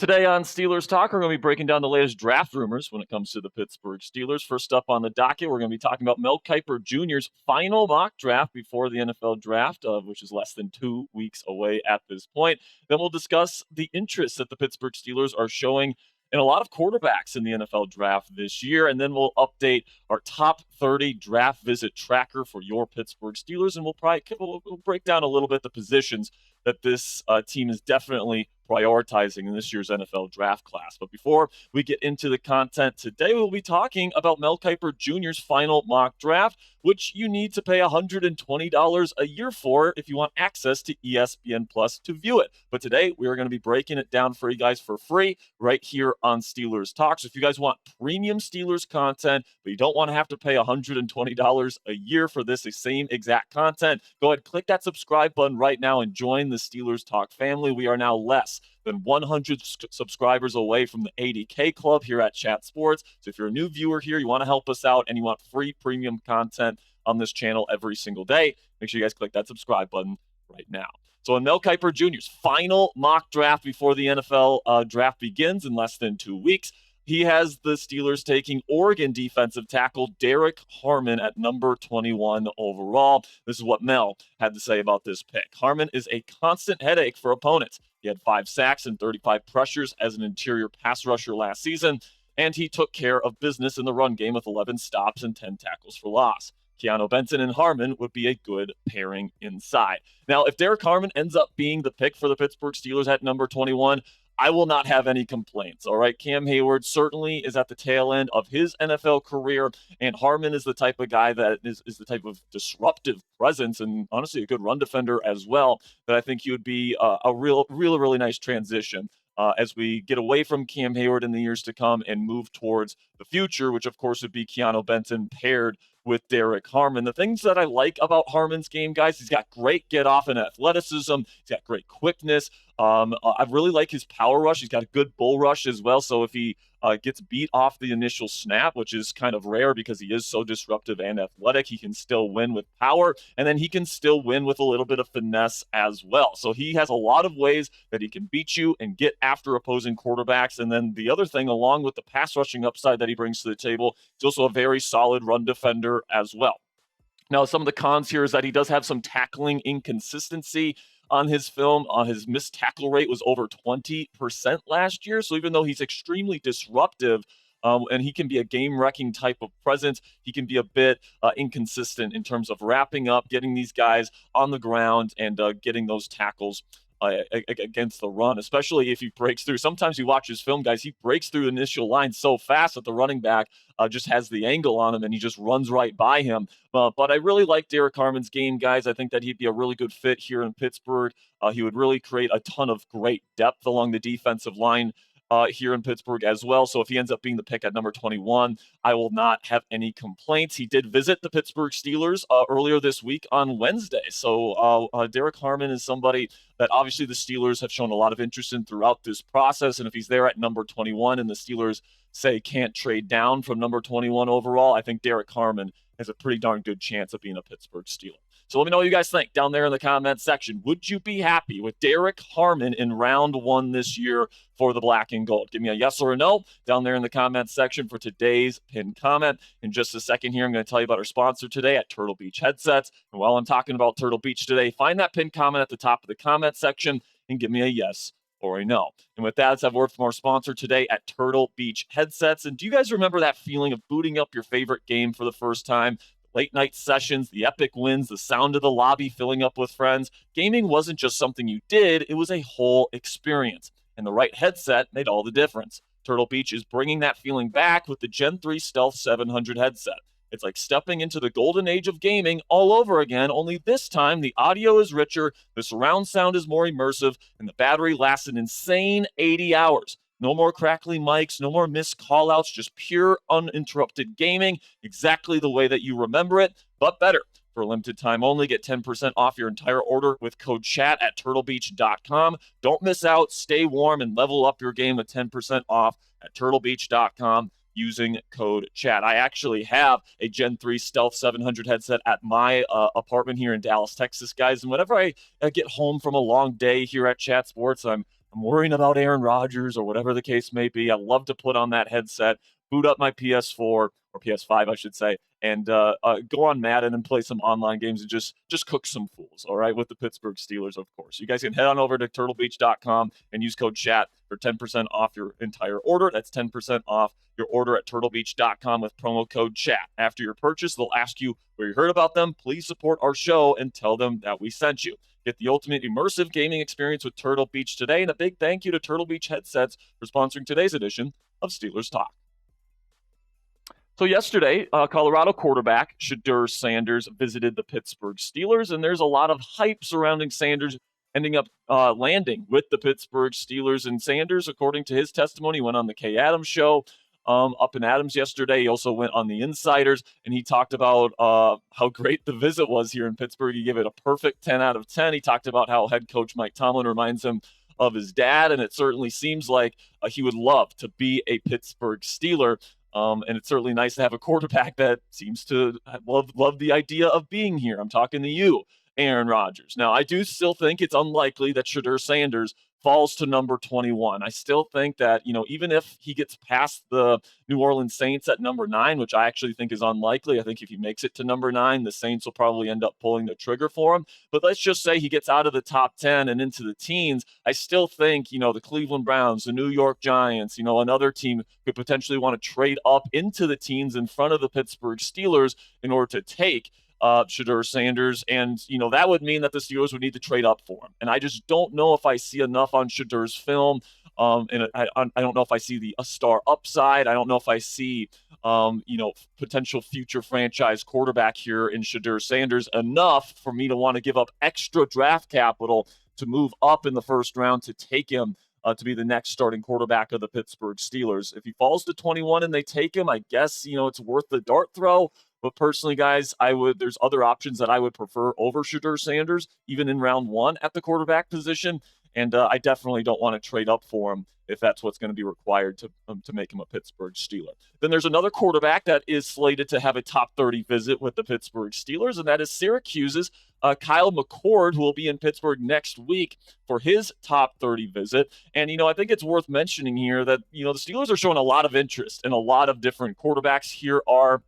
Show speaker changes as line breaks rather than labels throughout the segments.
Today on Steelers Talk, we're going to be breaking down the latest draft rumors when it comes to the Pittsburgh Steelers. First up on the docket, we're going to be talking about Mel Kiper Jr.'s final mock draft before the NFL draft, which is less than 2 weeks away at this point. Then we'll discuss the interest that the Pittsburgh Steelers are showing in a lot of quarterbacks in the NFL draft this year. And then we'll update our top 30 draft visit tracker for your Pittsburgh Steelers. And we'll break down a little bit the positions that this team is definitely prioritizing in this year's NFL draft class. But before we get into the content today, we'll be talking about Mel Kiper Jr.'s final mock draft, which you need to pay $120 a year for if you want access to ESPN Plus to view it. But today, we are going to be breaking it down for you guys for free right here on Steelers Talk. So if you guys want premium Steelers content, but you don't want to have to pay $120 a year for this same exact content, go ahead, click that subscribe button right now and join the Steelers Talk family. We are now less than 100 subscribers away from the 80K club here at Chat Sports. So if you're a new viewer here, you want to help us out, and you want free premium content on this channel every single day, make sure you guys click that subscribe button right now. So in Mel Kiper Jr.'s final mock draft before the NFL draft begins in less than 2 weeks, he has the Steelers taking Oregon defensive tackle Derrick Harmon at number 21 overall. This is what Mel had to say about this pick. Harmon is a constant headache for opponents. He had 5 sacks and 35 pressures as an interior pass rusher last season, and he took care of business in the run game with 11 stops and 10 tackles for loss. Keanu Benton and Harmon would be a good pairing inside. Now, if Derrick Harmon ends up being the pick for the Pittsburgh Steelers at number 21, I will not have any complaints, all right? Cam Hayward certainly is at the tail end of his NFL career, and Harmon is the type of guy that is the type of disruptive presence and honestly a good run defender as well, that I think he would be a really nice transition as we get away from Cam Hayward in the years to come and move towards the future, which of course would be Keanu Benton paired with Derrick Harmon. The things that I like about Harmon's game, guys, he's got great get-off and athleticism. He's got great quickness. I really like his power rush. He's got a good bull rush as well. So if he gets beat off the initial snap, which is kind of rare because he is so disruptive and athletic, he can still win with power, and then he can still win with a little bit of finesse as well. So he has a lot of ways that he can beat you and get after opposing quarterbacks. And then the other thing, along with the pass rushing upside that he brings to the table, he's also a very solid run defender as well. Now, some of the cons here is that he does have some tackling inconsistency on his film. His missed tackle rate was over 20% last year. So even though he's extremely disruptive and he can be a game-wrecking type of presence, he can be a bit inconsistent in terms of wrapping up, getting these guys on the ground, and getting those tackles against the run, especially if he breaks through. Sometimes you watch his film, guys, he breaks through the initial line so fast that the running back just has the angle on him and he just runs right by him. But I really like Derrick Harmon's game, guys. I think that he'd be a really good fit here in Pittsburgh. He would really create a ton of great depth along the defensive line here in Pittsburgh as well. So if he ends up being the pick at number 21, I will not have any complaints. He did visit the Pittsburgh Steelers earlier this week on Wednesday. So Derrick Harmon is somebody that obviously the Steelers have shown a lot of interest in throughout this process. And if he's there at number 21 and the Steelers say can't trade down from number 21 overall, I think Derrick Harmon has a pretty darn good chance of being a Pittsburgh Steeler. So let me know what you guys think down there in the comment section. Would you be happy with Derrick Harmon in round 1 this year for the black and gold? Give me a yes or a no down there in the comment section for today's pinned comment. In just a second here, I'm going to tell you about our sponsor today at Turtle Beach Headsets. And while I'm talking about Turtle Beach today, find that pinned comment at the top of the comment section and give me a yes or a no. And with that, let's have a word from our sponsor today at Turtle Beach Headsets. And do you guys remember that feeling of booting up your favorite game for the first time? Late night sessions, the epic wins, the sound of the lobby filling up with friends. Gaming wasn't just something you did, it was a whole experience. And the right headset made all the difference. Turtle Beach is bringing that feeling back with the Gen 3 Stealth 700 headset. It's like stepping into the golden age of gaming all over again, only this time the audio is richer, the surround sound is more immersive, and the battery lasts an insane 80 hours. No more crackly mics, no more missed callouts, just pure uninterrupted gaming, exactly the way that you remember it, but better. For a limited time only, get 10% off your entire order with code CHAT at turtlebeach.com. Don't miss out, stay warm, and level up your game with 10% off at turtlebeach.com using code CHAT. I actually have a Gen 3 Stealth 700 headset at my apartment here in Dallas, Texas, guys, and whenever I get home from a long day here at Chat Sports, I'm I'm worrying about Aaron Rodgers or whatever the case may be. I love to put on that headset, boot up my PS4 or PS5, I should say, and go on Madden and play some online games and just cook some fools, all right, with the Pittsburgh Steelers, of course. You guys can head on over to turtlebeach.com and use code CHAT for 10% off your entire order. That's 10% off your order at turtlebeach.com with promo code CHAT. After your purchase, they'll ask you where you heard about them. Please support our show and tell them that we sent you. Get the ultimate immersive gaming experience with Turtle Beach today, and a big thank you to Turtle Beach Headsets for sponsoring today's edition of Steelers Talk. So yesterday, Colorado quarterback Shedeur Sanders visited the Pittsburgh Steelers, and there's a lot of hype surrounding Sanders ending up landing with the Pittsburgh Steelers. And Sanders, according to his testimony, went on the Kay Adams show up in Adams yesterday. He also went on the Insiders, and he talked about how great the visit was here in Pittsburgh. He gave it a perfect 10 out of 10. He talked about how head coach Mike Tomlin reminds him of his dad, and it certainly seems like he would love to be a Pittsburgh Steeler. And it's certainly nice to have a quarterback that seems to love the idea of being here. I'm talking to you, Aaron Rodgers. Now, I do still think it's unlikely that Shedeur Sanders falls to number 21. I still think that, even if he gets past the New Orleans Saints at number 9, which I actually think is unlikely, I think if he makes it to number 9, the Saints will probably end up pulling the trigger for him. But let's just say he gets out of the top 10 and into the teens. I still think, the Cleveland Browns, the New York Giants, another team could potentially want to trade up into the teens in front of the Pittsburgh Steelers in order to take Shedeur Sanders, and that would mean that the Steelers would need to trade up for him. And I just don't know if I see enough on Shedeur's film, and I don't know if I see a star upside. I don't know if I see potential future franchise quarterback here in Shedeur Sanders enough for me to want to give up extra draft capital to move up in the first round to take him to be the next starting quarterback of the Pittsburgh Steelers. If he falls to 21 and they take him, I guess it's worth the dart throw. But personally, guys, there's other options that I would prefer over Shedeur Sanders, even in round 1 at the quarterback position. And I definitely don't want to trade up for him if that's what's going to be required to make him a Pittsburgh Steeler. Then there's another quarterback that is slated to have a top 30 visit with the Pittsburgh Steelers, and that is Syracuse's Kyle McCord, who will be in Pittsburgh next week for his top 30 visit. And, I think it's worth mentioning here that, the Steelers are showing a lot of interest in a lot of different quarterbacks. Here are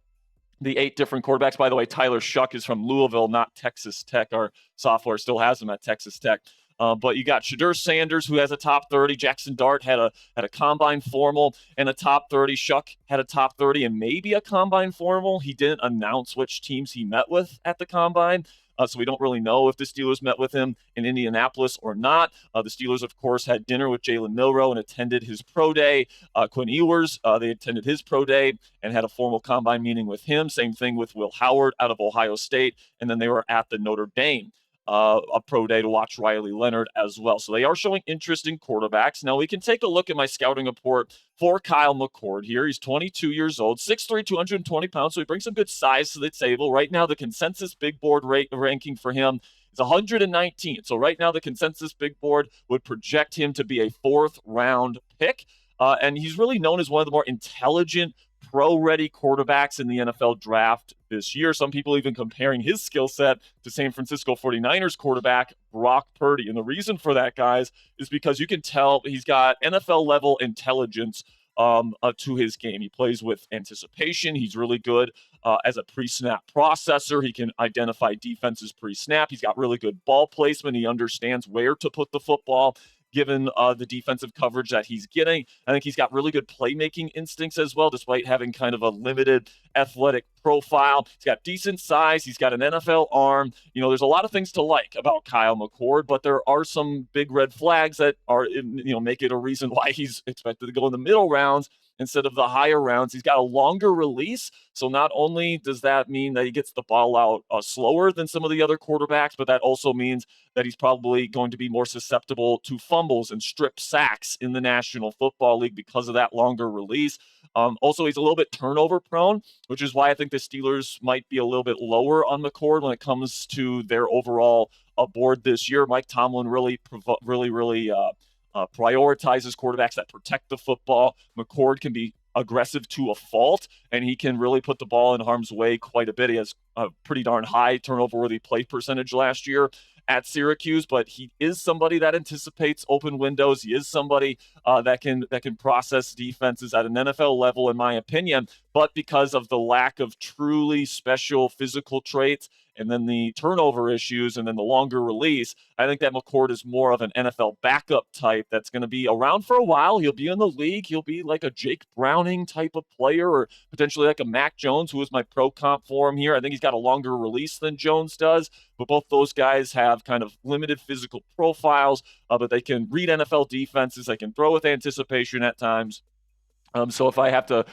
the 8 different quarterbacks. By the way, Tyler Shuck is from Louisville, not Texas Tech. Our software still has him at Texas Tech. But you got Shedeur Sanders, who has a top 30. Jackson Dart had a combine formal and a top 30. Shuck had a top 30 and maybe a combine formal. He didn't announce which teams he met with at the combine. So we don't really know if the Steelers met with him in Indianapolis or not. The Steelers, of course, had dinner with Jalen Milroe and attended his pro day. Quinn Ewers, they attended his pro day and had a formal combine meeting with him. Same thing with Will Howard out of Ohio State. And then they were at the Notre Dame a pro day to watch Riley Leonard as well. So they are showing interest in quarterbacks. Now we can take a look at my scouting report for Kyle McCord here. He's 22 years old, 6'3", 220 pounds. So he brings some good size to the table. Right now, the consensus big board ranking for him is 119. So right now, the consensus big board would project him to be a 4th round pick. And he's really known as one of the more intelligent, pro-ready quarterbacks in the NFL draft this year. Some people even comparing his skill set to San Francisco 49ers quarterback Brock Purdy. And the reason for that, guys, is because you can tell he's got NFL-level intelligence to his game. He plays with anticipation. He's really good as a pre-snap processor. He can identify defenses pre-snap. He's got really good ball placement. He understands where to put the football given the defensive coverage that he's getting. I think he's got really good playmaking instincts as well, despite having kind of a limited athletic profile. He's got decent size. He's got an NFL arm. There's a lot of things to like about Kyle McCord, but there are some big red flags that are, make it a reason why he's expected to go in the middle rounds instead of the higher rounds. He's got a longer release. So not only does that mean that he gets the ball out slower than some of the other quarterbacks, but that also means that he's probably going to be more susceptible to fumbles and strip sacks in the National Football League because of that longer release. Also, he's a little bit turnover prone, which is why I think the Steelers might be a little bit lower on McCord when it comes to their overall board this year. Mike Tomlin really prioritizes quarterbacks that protect the football. McCord can be aggressive to a fault, and he can really put the ball in harm's way quite a bit. He has a pretty darn high turnover-worthy play percentage last year. at Syracuse, but he is somebody that anticipates open windows. He is somebody that can process defenses at an NFL level, in my opinion. But because of the lack of truly special physical traits, and then the turnover issues, and then the longer release, I think that McCord is more of an NFL backup type that's going to be around for a while. He'll be in the league. He'll be like a Jake Browning type of player, or potentially like a Mac Jones, who was my pro comp for him here. I think he's got a longer release than Jones does, but both those guys have kind of limited physical profiles, but they can read NFL defenses. They can throw with anticipation at times. So if I have to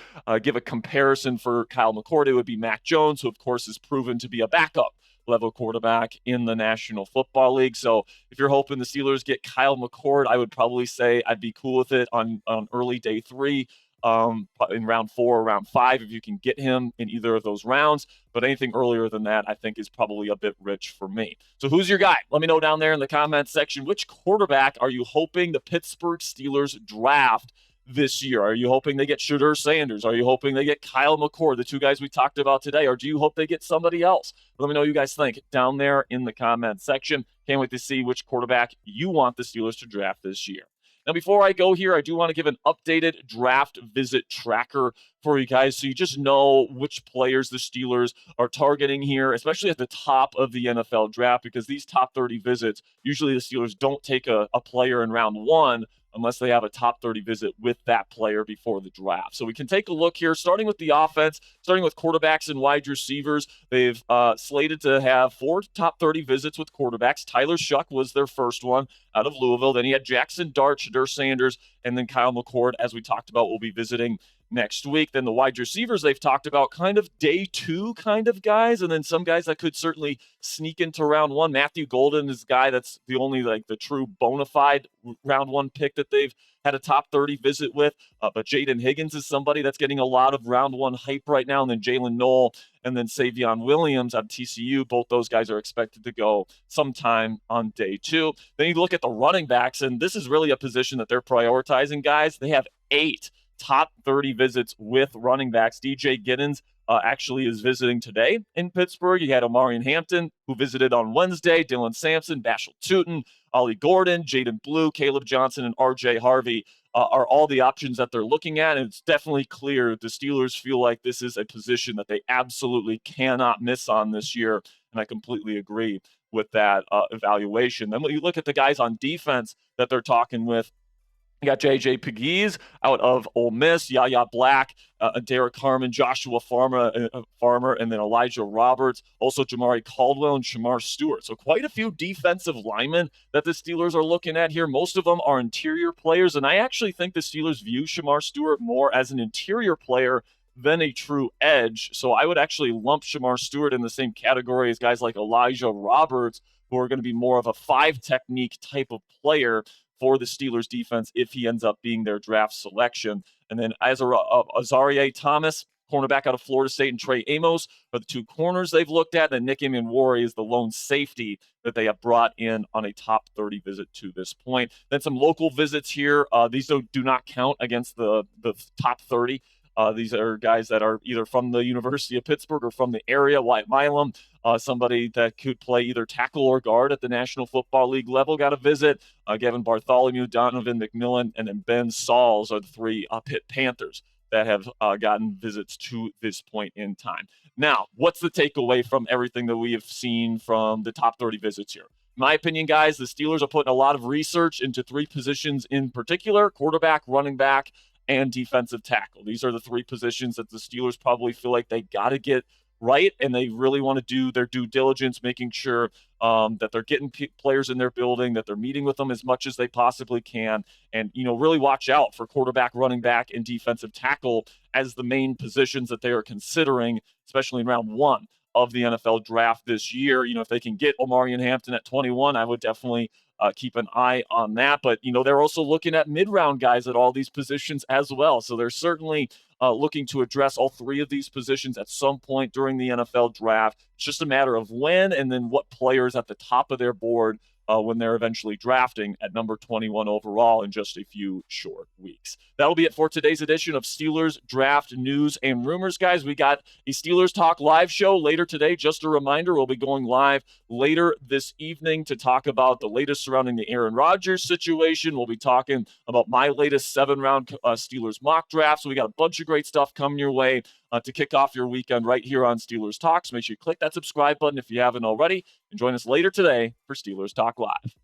give a comparison for Kyle McCord, it would be Mac Jones, who of course is proven to be a backup level quarterback in the National Football League. So if you're hoping the Steelers get Kyle McCord, I would probably say I'd be cool with it on early day 3, in round 4 or round 5, if you can get him in either of those rounds. But anything earlier than that, I think, is probably a bit rich for me. So who's your guy? Let me know down there in the comments section. Which quarterback are you hoping the Pittsburgh Steelers draft this year? Are you hoping they get Shedeur Sanders? Are you hoping they get Kyle McCord, the two guys we talked about today? Or do you hope they get somebody else? Let me know what you guys think down there in the comments section. Can't wait to see which quarterback you want the Steelers to draft this year. Now, before I go here, I do want to give an updated draft visit tracker for you guys, so you just know which players the Steelers are targeting here, especially at the top of the NFL draft, because these top 30 visits, usually the Steelers don't take a player in round 1 unless they have a top 30 visit with that player before the draft. So we can take a look here, starting with the offense, starting with quarterbacks and wide receivers. They've slated to have 4 top 30 visits with quarterbacks. Tyler Shuck was their first one out of Louisville. Then he had Jackson Dart, Shedeur Sanders, and then Kyle McCord, as we talked about, will be visiting next week. Then the wide receivers they've talked about, kind of day 2 kind of guys, and then some guys that could certainly sneak into round 1. Matthew Golden is a guy that's the only the true bona fide round 1 pick that they've had a top 30 visit with. But Jaden Higgins is somebody that's getting a lot of round 1 hype right now. And then Jalen Knoll and then Savion Williams at TCU. Both those guys are expected to go sometime on day 2. Then you look at the running backs, and this is really a position that they're prioritizing, guys. They have 8 top 30 visits with running backs. DJ Giddens actually is visiting today in Pittsburgh. You had Omar Hampton, who visited on Wednesday, Dylan Sampson, Bashal Tutin, Ollie Gordon, Jaden Blue, Caleb Johnson, and RJ Harvey are all the options that they're looking at. And it's definitely clear the Steelers feel like this is a position that they absolutely cannot miss on this year. And I completely agree with that evaluation. Then when you look at the guys on defense that they're talking with, you got J.J. Pegues out of Ole Miss, Yahya Black, Derrick Harmon, Joshua Farmer, and then Elijah Roberts, also Jamari Caldwell and Shamar Stewart. So quite a few defensive linemen that the Steelers are looking at here. Most of them are interior players, and I actually think the Steelers view Shamar Stewart more as an interior player than a true edge. So I would actually lump Shamar Stewart in the same category as guys like Elijah Roberts, who are going to be more of a 5 technique type of player for the Steelers defense if he ends up being their draft selection. And then Azareye'h Thomas, cornerback out of Florida State, and Trey Amos are the 2 corners they've looked at. And Nick Emanwari is the lone safety that they have brought in on a top 30 visit to this point. Then some local visits here. These do not count against the top 30. These are guys that are either from the University of Pittsburgh or from the area. Wyatt Milam, somebody that could play either tackle or guard at the National Football League level, got a visit. Gavin Bartholomew, Donovan McMillan, and then Ben Sauls are the 3 Pitt Panthers that have gotten visits to this point in time. Now, what's the takeaway from everything that we have seen from the top 30 visits here? In my opinion, guys, the Steelers are putting a lot of research into 3 positions in particular: quarterback, running back, and defensive tackle. These are the 3 positions that the Steelers probably feel like they got to get right, and they really want to do their due diligence, making sure that they're getting players in their building, that they're meeting with them as much as they possibly can, and really watch out for quarterback, running back, and defensive tackle as the main positions that they are considering, especially in round 1 of the NFL draft this year. If they can get Omarion Hampton at 21, I would definitely keep an eye on that. But, they're also looking at mid-round guys at all these positions as well. So they're certainly looking to address all 3 of these positions at some point during the NFL draft. It's just a matter of when and then what players at the top of their board when they're eventually drafting at number 21 overall in just a few short weeks. That'll be it for today's edition of Steelers Draft News and Rumors, guys. We got a Steelers Talk live show later today. Just a reminder, we'll be going live later this evening to talk about the latest surrounding the Aaron Rodgers situation. We'll be talking about my latest 7-round Steelers mock draft. So we got a bunch of great stuff coming your way to kick off your weekend right here on Steelers Talk. So make sure you click that subscribe button if you haven't already, and join us later today for Steelers Talk Live.